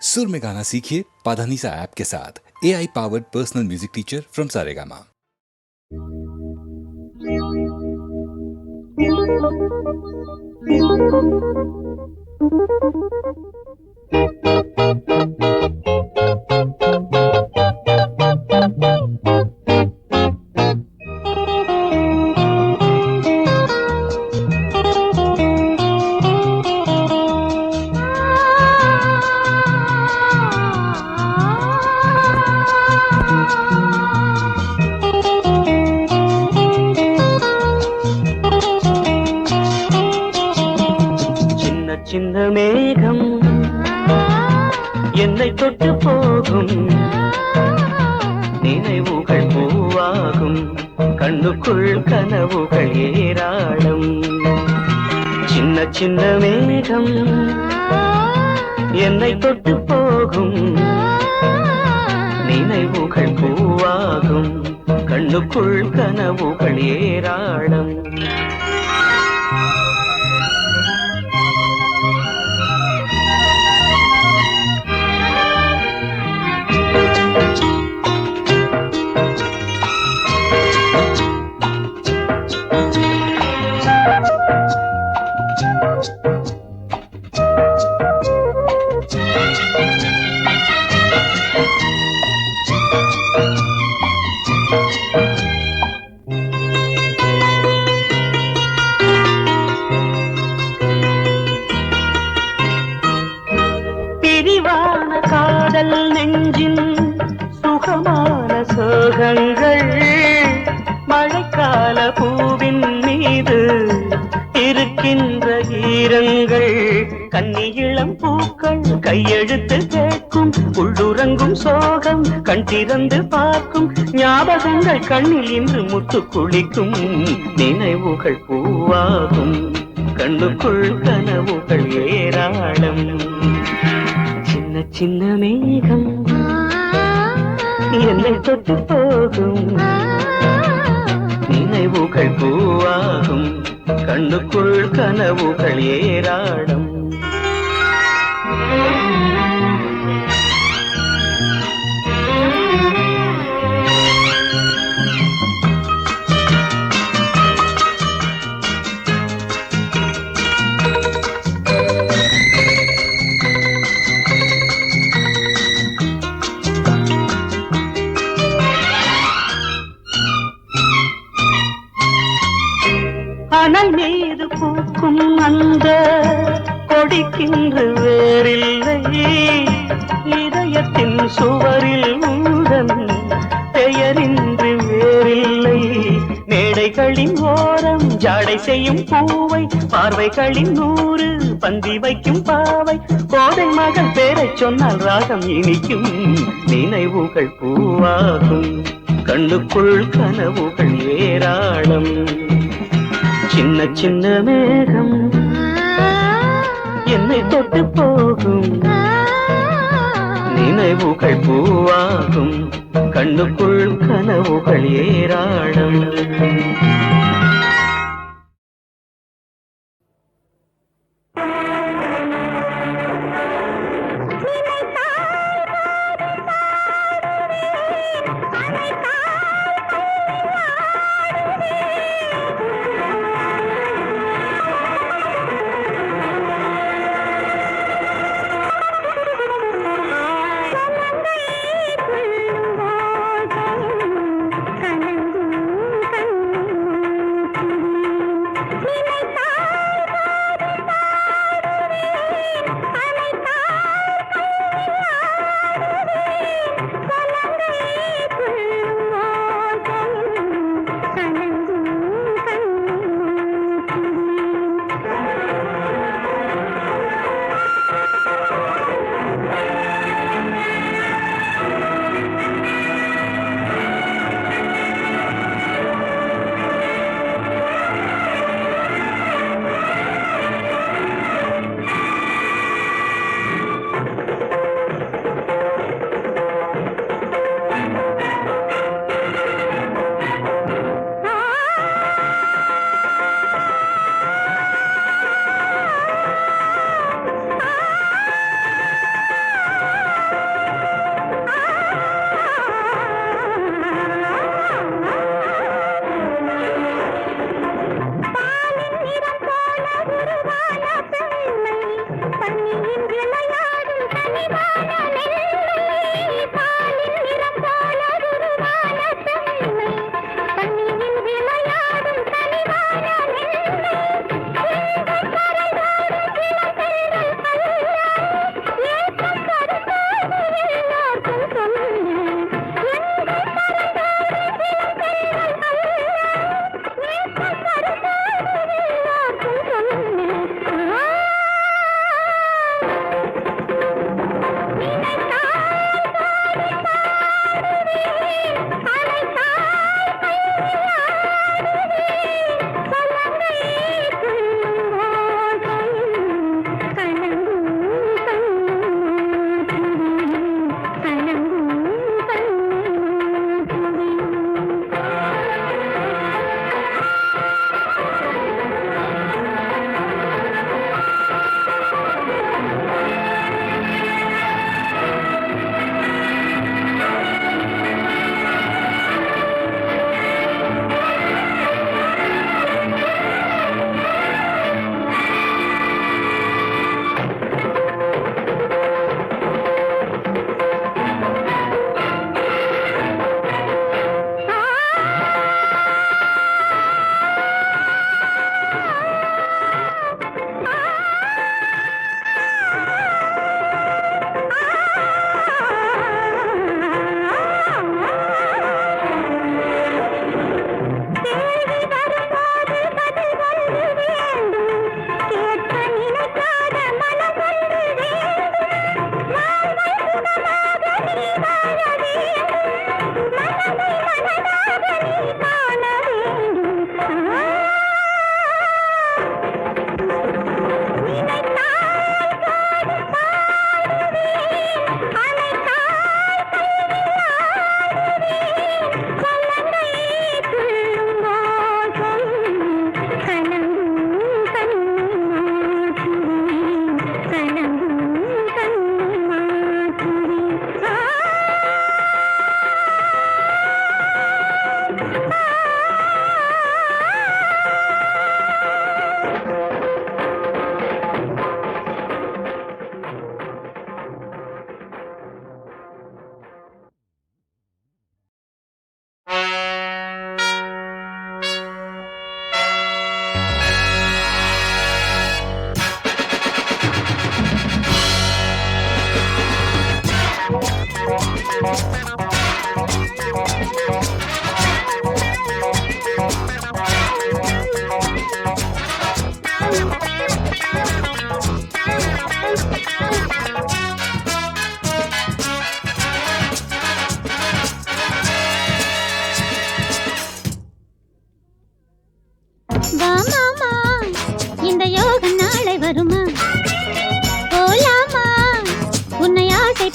सुर में गाना सीखिए पाधानीसा ऐप के साथ। AI powered personal music teacher from Saregama. சின்ன மேகம் என்னை தொட்டு போகும், நினைவுகள் பூவாகும், கண்ணுக்குள் கனவுகள் ஏராளம். சின்ன சின்ன மேகம் என்னை தொட்டு போகும், நினைவுகள் பூவாகும், கண்ணுக்குள் கனவுகள் ஏராளம். பிரிவான காதல் நெஞ்சின் சுகமான சோகங்கள், மழைக்கால பூவின் மீது இருக்கின்ற ஈரங்கள், கன்னி இளம் பூக்கள் கையெழுத்து கேட்கும், உள்ளுறங்கும் சோகம் கண் திறந்து பார்க்கும், ஞாபகங்கள் கண்ணில் இன்று முத்து குளிக்கும், நினைவுகள் பூவாகும், கண்ணுக்குள் கனவுகள் ஏராளம். சின்ன சின்ன மேகம் என்னை தொட்டு போகும், நினைவுகள் பூவாகும், கண்ணுக்குள் கனவுகள் ஏராளம். அனல் மீது பூக்கும் அந்த கொடிக்கின்று வேறில்லை, இதயத்தின் சுவரில் உந்தன் பெயரின்றி வேறில்லை, மேடைகளின் ஓரம் ஜாடை செய்யும் பூவை, பார்வைகளின் 100 பந்தி வைக்கும் பாவை, கோதை மகள் பேரை சொன்னால் ராகம் இனிக்கும், நினைவுகள் பூவாகும், கண்ணுக்குள் கனவுகள் ஏராளம். சின்ன சின்ன மேகம் என்னை தொட்டு போகும், நினைவுகள் பூவாகும், கண்ணுக்குள் கனவுகள் ஏராளம்.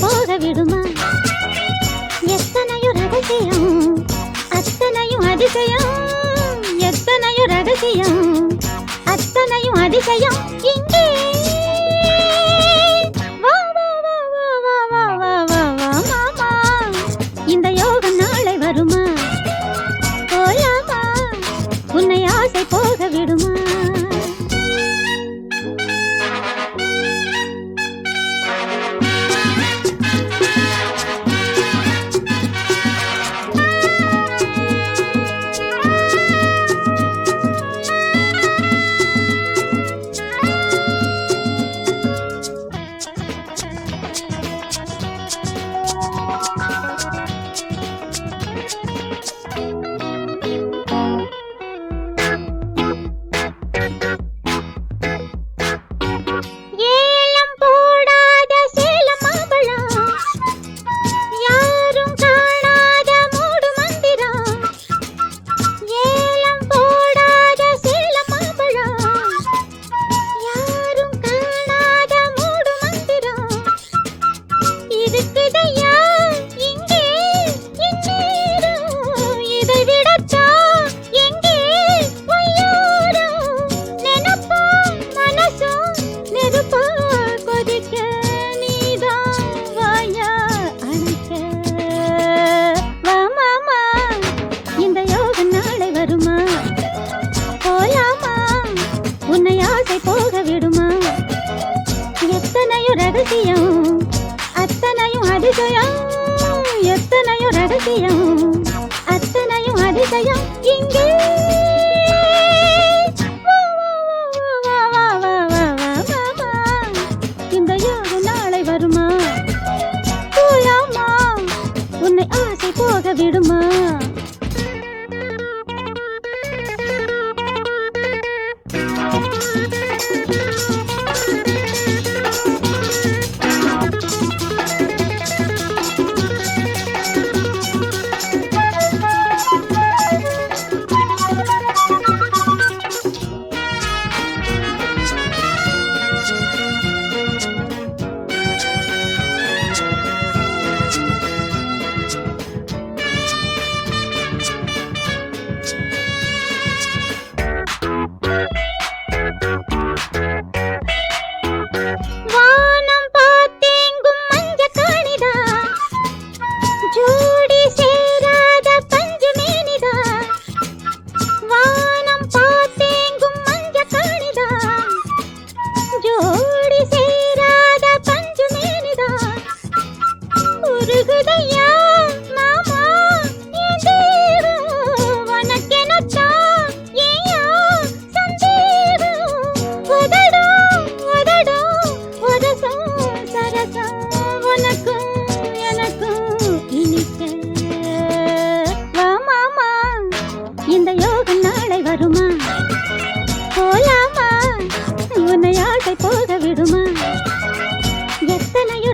போக விடுமா? எத்தனையோ ரகசியம், அத்தனையும் அதிசயம். எத்தனையோ ரகசியம், அத்தனையும் அதிசயம் இங்கே. வா வா வா வா வா வா வா வா வா மாமா, இந்த யோகம் நாளை வருமா? போலாமா, உன்னை ஆசை போக விடுமா? அத்தனையும் அதிசயம். எத்தனையோ ரகசியம், அத்தனையும் அதிசயம் இங்கே. வா வா வா வா வா வா வா மாமா, இந்த யோகம் நாளை வருமா? போலாமா, உன்னை ஆசை போக விடுமா?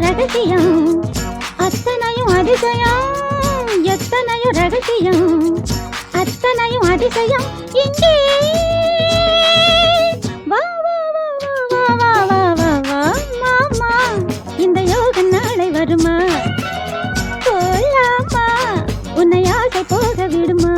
ரகசியம், அத்தனையும் அதிசயம். எத்தனையோ ரகசியம், அத்தனையும் அதிசயம் இங்கே. வா வா வா வா வா வா வா வா மாமா, இந்த யோகம் நாளை வருமா? போலாமா, உன்னை ஆசை போக விடுமா?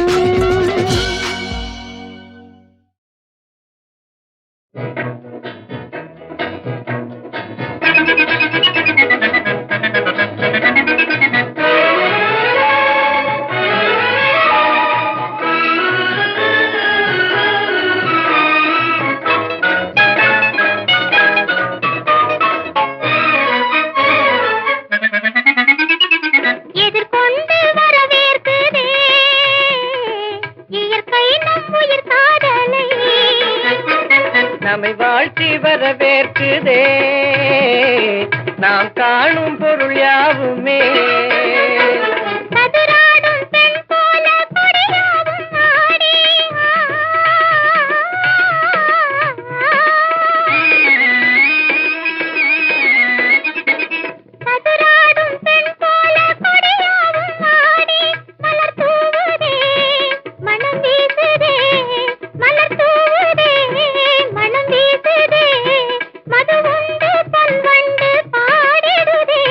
நம்மை வாழ்த்தி வரவேற்குதே நாம் காணும் பொருள் யாவுமே. மது உண்டு பல்வண்டு பாடிடுதே.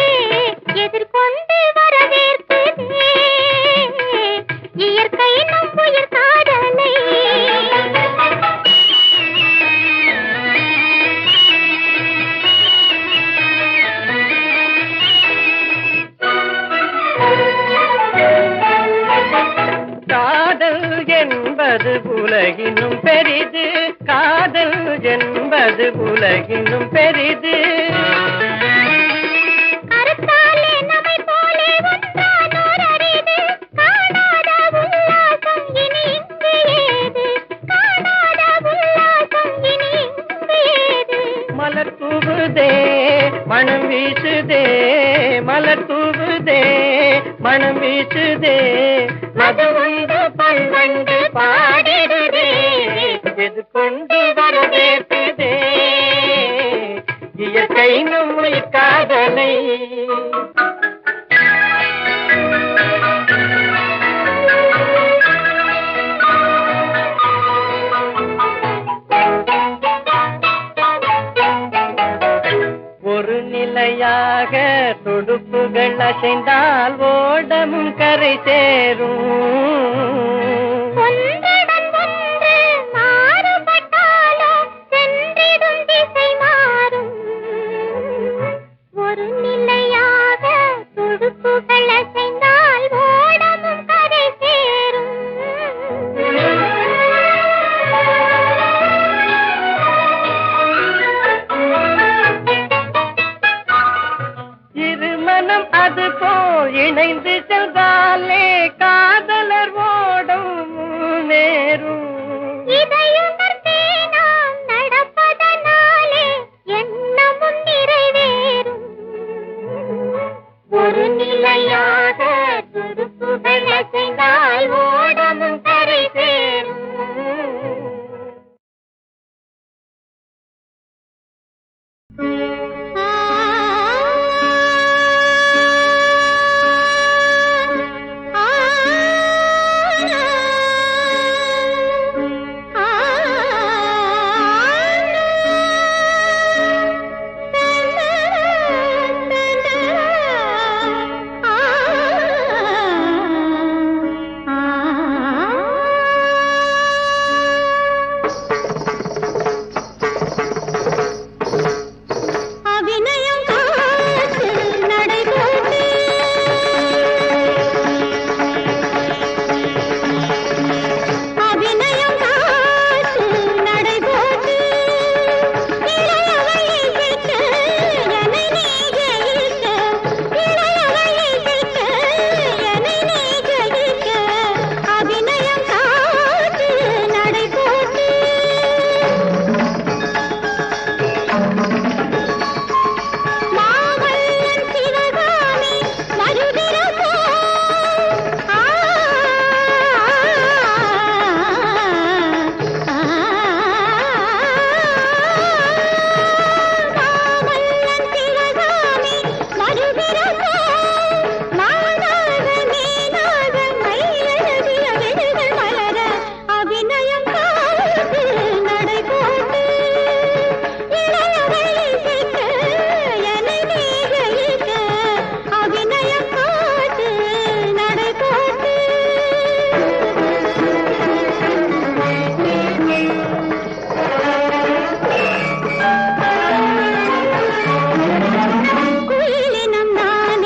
என்பது உலகினும் பெரிது, காதல் என்பது உலகினும் பெரிது. மலர் தூவுதே மனம் வீசுதே, மலர் தூவுதே மனம் வீசுதே, மது உண்டு பல்வண்டு பாடிடுதே, எது கொண்டு வரவேற்குதே இயற்கை நம்மை காதலை. ஒரு நிலையாக துடுப்புகள் அசைந்தால் ஓடமும் கரை சேரும். ஒரு நிலையாக துடுப்புகள் அசைந்தால் ஓடமும் கரை சேரும். இருமனம் அது போல் இணைந்து சென்றாலே காதலர் ஓடும் நேரும். இதையுணர்ந்தே நாம் நடப்பதனாலே எண்ணமும் நிறைவேறும். ஒரு நிலையாக துடுப்புகள் அசைந்தால் ஓடமும் கரை சேரும். குயிலினம் நான்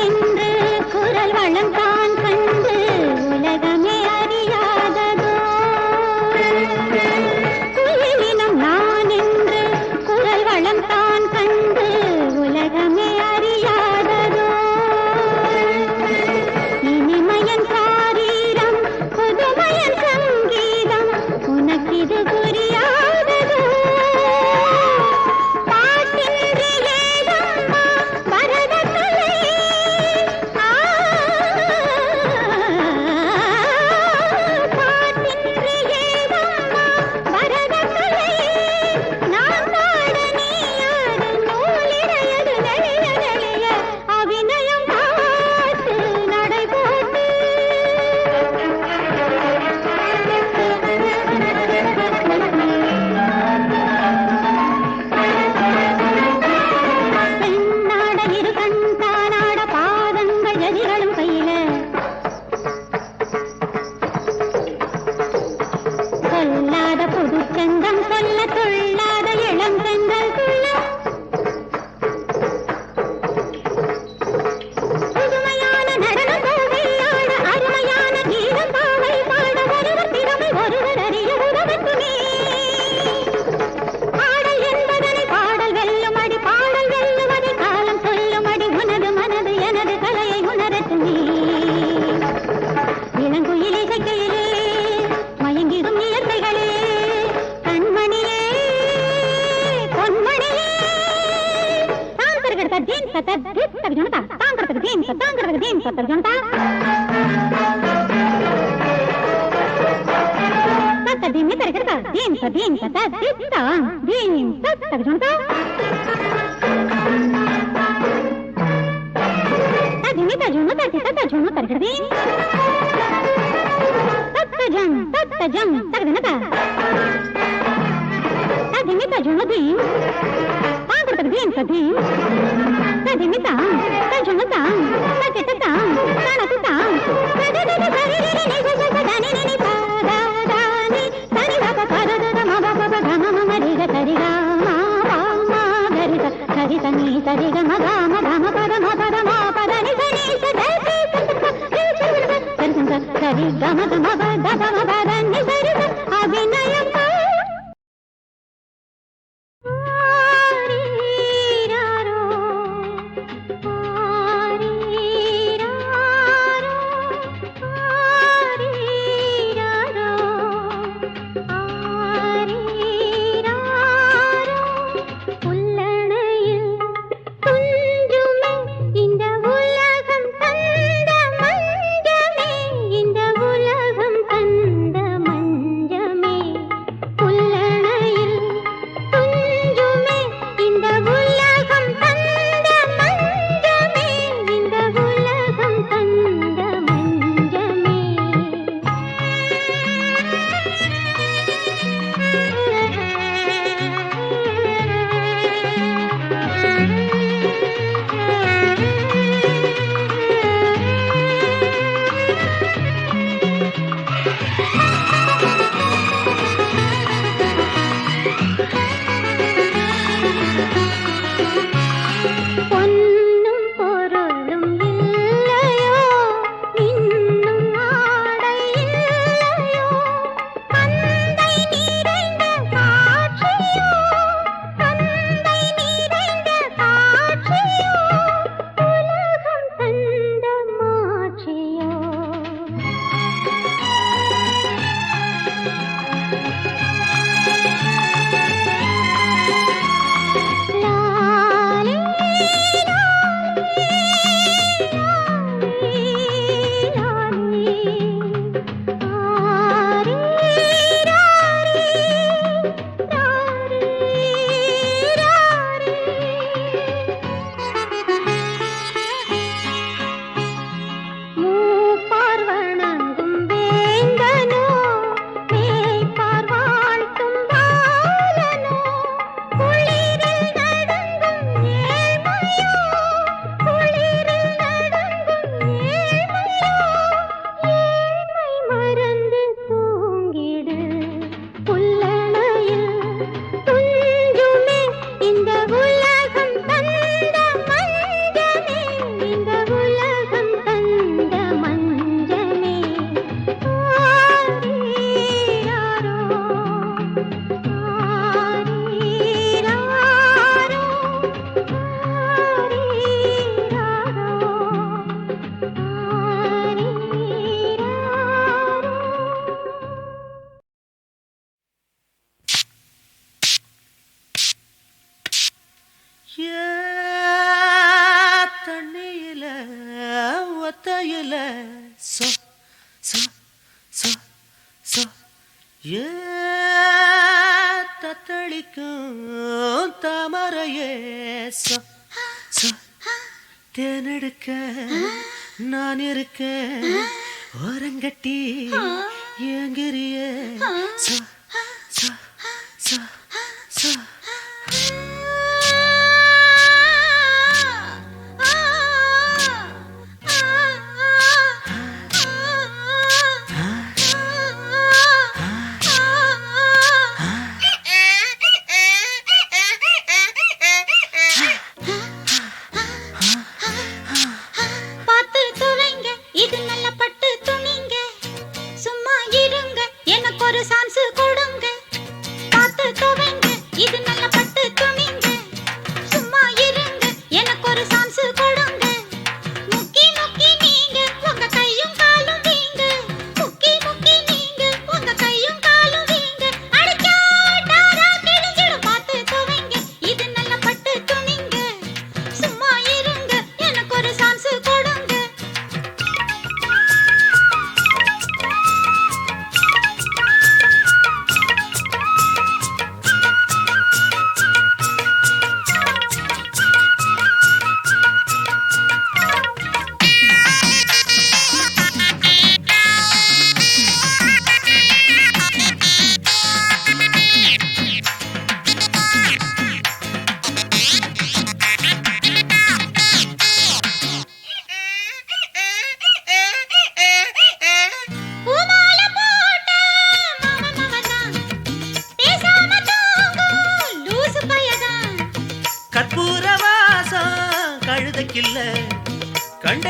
சத்தாங்கிறது தீம் சத்தர் ஜொண்டா சத்த தீம் தரக்கிறதா தீம் சத்த தித்தா தீம் சத்தர் ஜொண்டா தீம் தஜுன தத்த ஜுன தரக்கிறதி சத்த ஜங் தரக்கிறதா தீம் தஜுன தீம் தாங்கிறது தீம் சதீம் தீமிதா தஜுனதா தக்கிட்டதா தானதா தததத சரிரி நிசசதனி நினி பாதாதானி தனிவப பரதத மபப கமம மரிக தரிக மா மா கரித கரிதனி தரிக மகம கம பரம பரம பதனி சனி சதசி சந்தக சரி கம கம பதம பதனி சரி அபிநயம் தண்ணியில ஒத்தையில சோ சோ சோ சோ தத்தளிக்கும் தாமரையே சோ சோ தேனெடுக்க நான் இருக்க ஓரங்கட்டி ஏங்கிறிய சோ சோ சோ சோ ஒரு சான்ஸ் கூட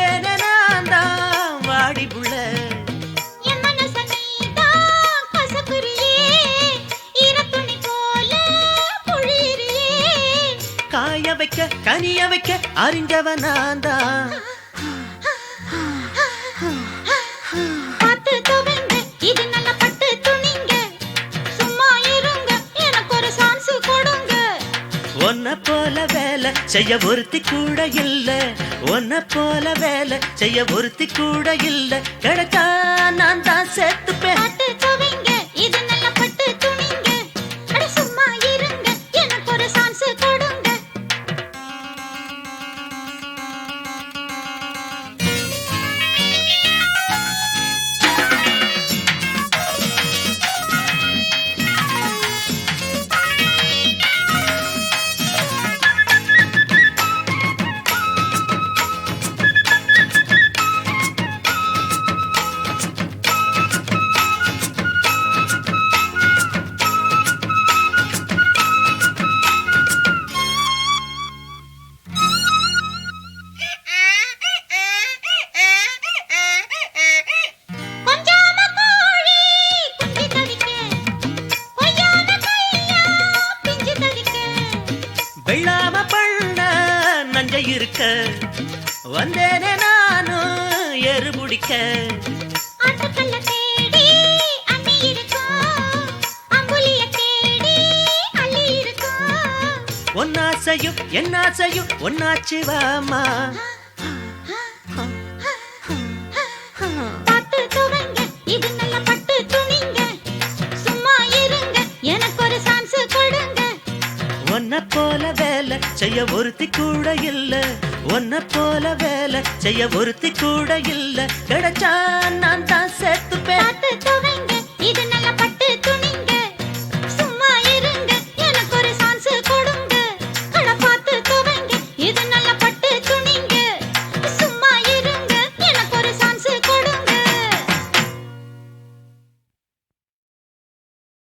வந்தேனே நான் தான் வாடி புள்ள. என் மனச நீதான் கசக்குறியே, ஈரத்துணி போல பொழியிறியே. காய வைக்க கனிய வைக்க அறிஞ்சவன் நான் தான். பார்த்து துவங்க, இது நல்ல பட்டு துணிங்க. சும்மா இருங்க, எனக்கு ஒரு சான்ஸ் கொடுங்க. உன்னை போல வேலை செய்ய ஒருத்தி கூட இல்ல. உன்னை போல வேலை செய்ய ஒருத்தி கூட இல்ல. கிடைச்சா நான் தான் சேர்த்துப்பேன். பார்த்து துவங்க, இது நல்ல பட்டு துணிங்க. அட சும்மா இருங்க, எனக்கு ஒரு சான்ஸ் கொடுங்க. கொஞ்சாம கோழி குஞ்சு தவிக்க, கொய்யாம கையா பிஞ்சு தவிக்க. வெள்ளாம பண்ண நஞ்சை இருக்க வந்தேனே நானும் எரு பிடிக்க. ஆட்டுக்கல்ல தேடி அண்ணி இருக்கும், அம்புலிய தேடி அள்ளி இருக்கும். ஒன்னாசையும் என்னாசையும் ஒன்னாச்சு வாமா. பார்த்து துவங்க, இது நல்ல பட்டு துணிங்க. சும்மா இருங்க, எனக்கு ஒரு சான்ஸ் கொடுங்க. உன்னை போல வேலை செய்ய ஒருத்தி கூட இல்ல. உன்னை போல வேலை செய்ய ஒருத்தி கூட இல்ல. கிடைச்சா நான் தான் சேர்த்துப்பேன். பார்த்து துவங்க, இது நல்ல பட்டு துணிங்க. சும்மா இருங்க, எனக்கு ஒரு சான்ஸ் கொடுங்க. அட பார்த்து துவங்க, இது நல்ல பட்டு துணிங்க. சும்மா இருங்க, எனக்கு ஒரு சான்ஸ் கொடுங்க.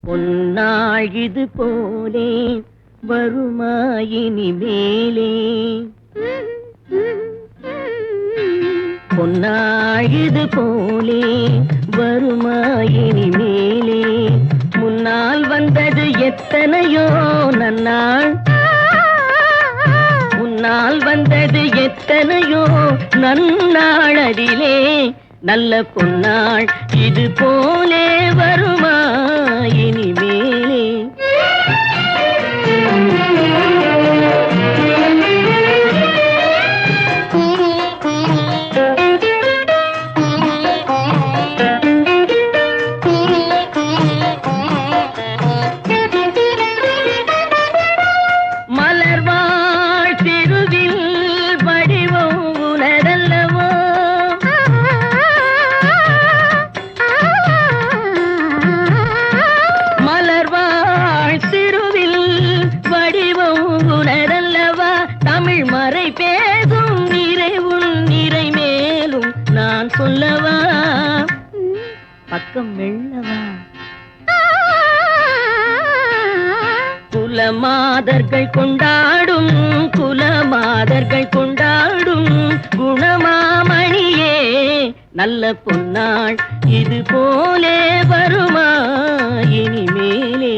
பொன்னாள் இது போலே வருமாயினி மேலே. பொன்னாள் இது போலே வருமாயினி மேலே. முன்னால் வந்தது எத்தனையோ நன்னாள், முன்னால் வந்தது எத்தனையோ நன்னாள். அதிலே நல்ல பொன்னாள் இது போலே வருமா இனிமேலே. மலர்வாழ் திருவில் வடிவம் உனதல்லவோ, மலர்வாழ் திருவில் வடிவம் உனதல்லவா. தமிழ் மறை பேசும் நிறைவுள் நிறை மேலும் நான் சொல்லவா, பக்கம் மெல்லவா. குலமாதர்கள் கொண்டாடும் குலமாதர்கள் கொண்டாடும் குணமாமணியே, நல்ல பொன்னாள் இது போலே வருமா இனிமேலே.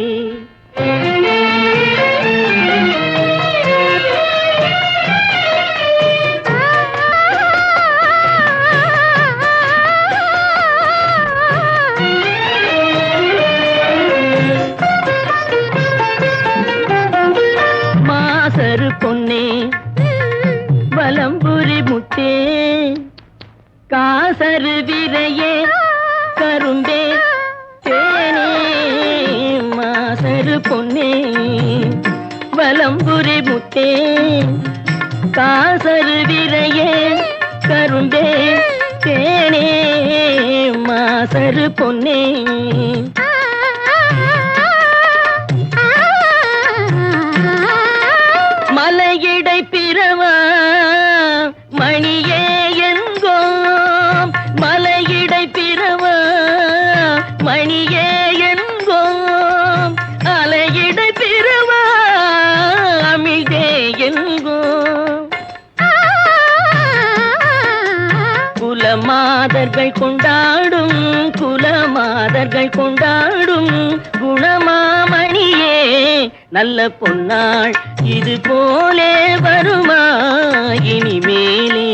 மாசரு பொன்னே வலம்புரி முத்தே, காசரு விரையே கரும்பே தேனே. மாசரு பொன்னே வலம்புரி முத்தே, காசரு விரையே கரும்பே தேனே. மாசரு பொன்னே மலையிடை பிறவா மணியே என்கோம், மலையிடை பிறவா மணியே என்கோம், அலையிடை பிறவா அமிழ்தே என்கோம். குலமாதர்கள் கொண்டாடும் குலமாதர்கள் கொண்டாடும் குணமாமணியே நல்ல பொன்னாள் இது போலே வருமா இனிமேலே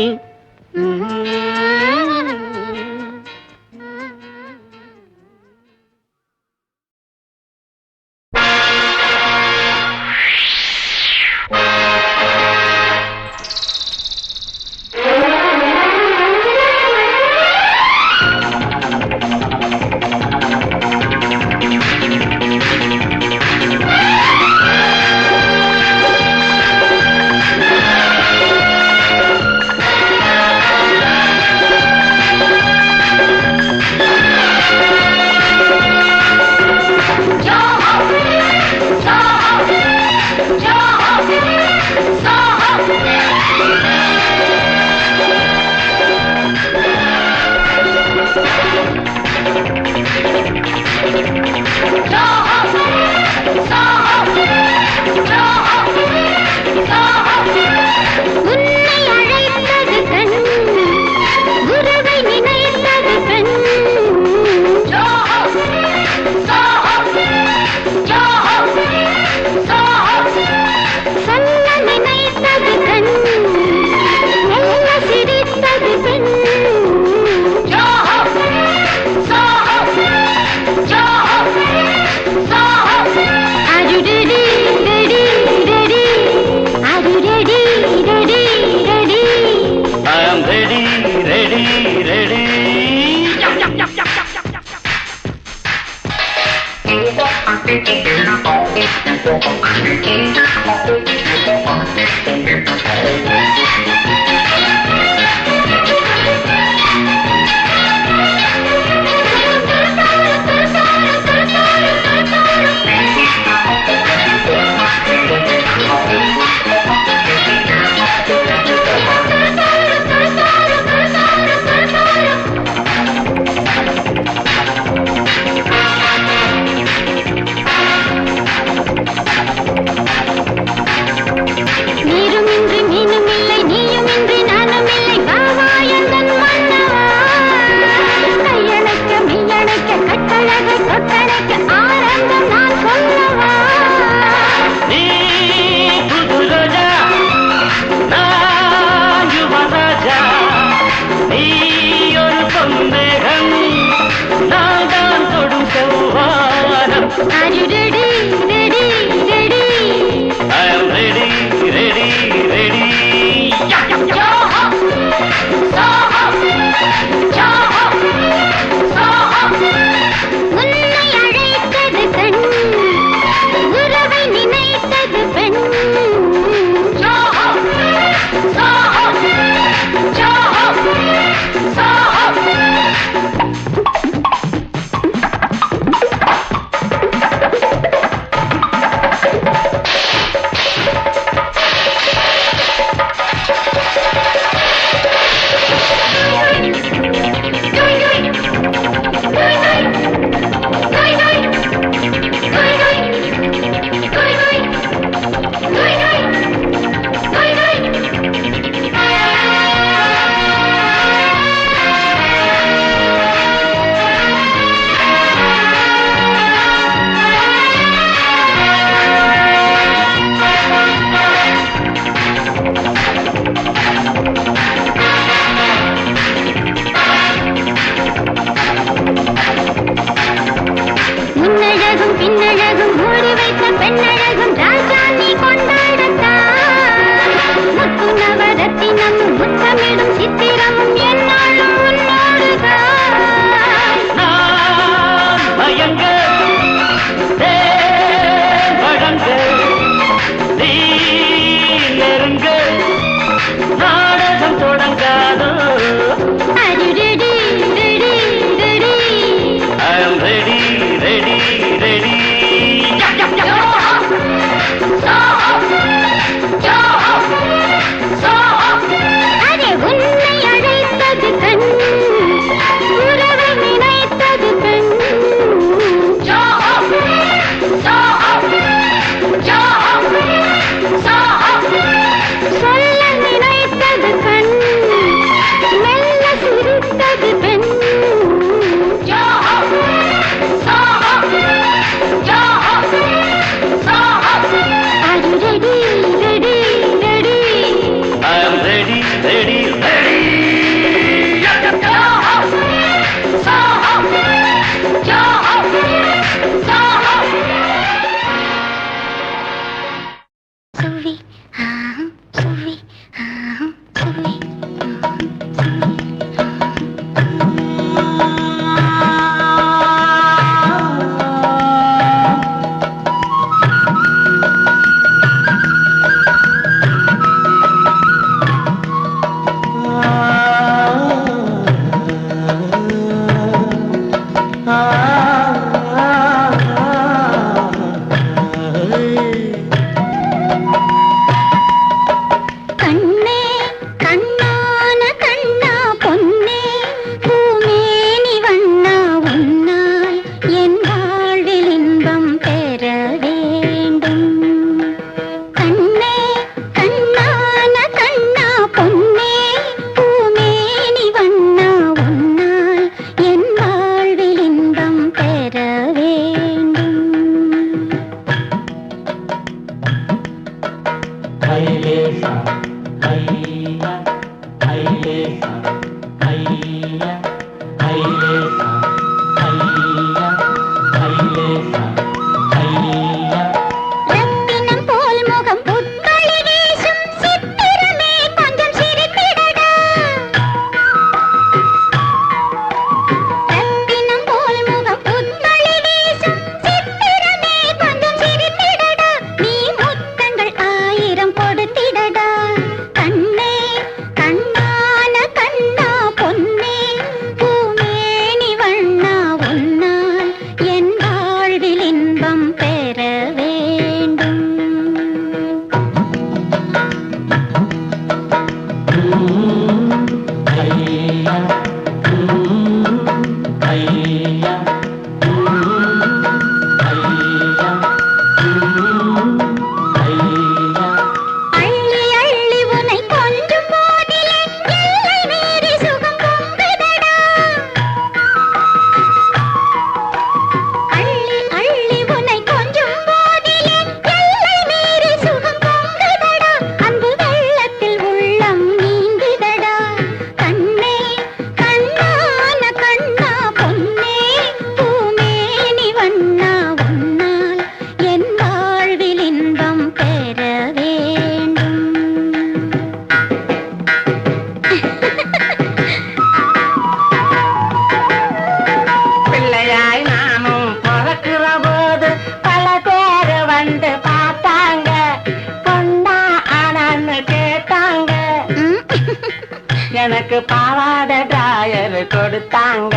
எனக்கு பாவாடை டிராயர் கொடுத்தாங்க.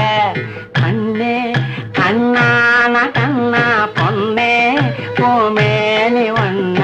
கண்ணே கண்ணான கண்ணா பொண்ணே பூமேனி ஒண்ணு